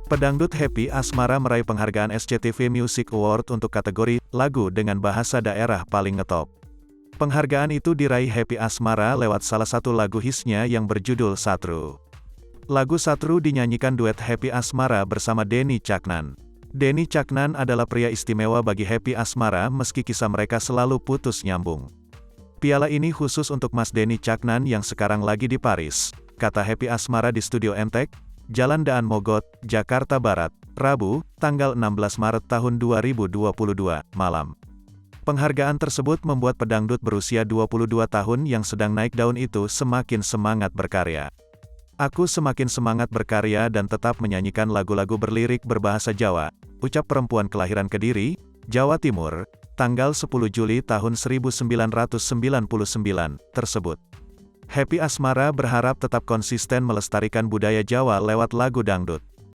Pedangdut Happy Asmara meraih penghargaan SCTV Music Award untuk kategori lagu dengan bahasa daerah paling ngetop. Penghargaan itu diraih Happy Asmara lewat salah satu lagu hitsnya yang berjudul Satru. Lagu Satru dinyanyikan duet Happy Asmara bersama Denny Caknan. Denny Caknan adalah pria istimewa bagi Happy Asmara meski kisah mereka selalu putus nyambung. "Piala ini khusus untuk Mas Denny Caknan yang sekarang lagi di Paris," kata Happy Asmara di studio MTEK, Jalan Daan Mogot, Jakarta Barat, Rabu, tanggal 16 Maret tahun 2022, malam. Penghargaan tersebut membuat pedangdut berusia 22 tahun yang sedang naik daun itu semakin semangat berkarya. "Aku semakin semangat berkarya dan tetap menyanyikan lagu-lagu berlirik berbahasa Jawa," ucap perempuan kelahiran Kediri, Jawa Timur, tanggal 10 Juli tahun 1999, tersebut. Happy Asmara berharap tetap konsisten melestarikan budaya Jawa lewat lagu dangdut.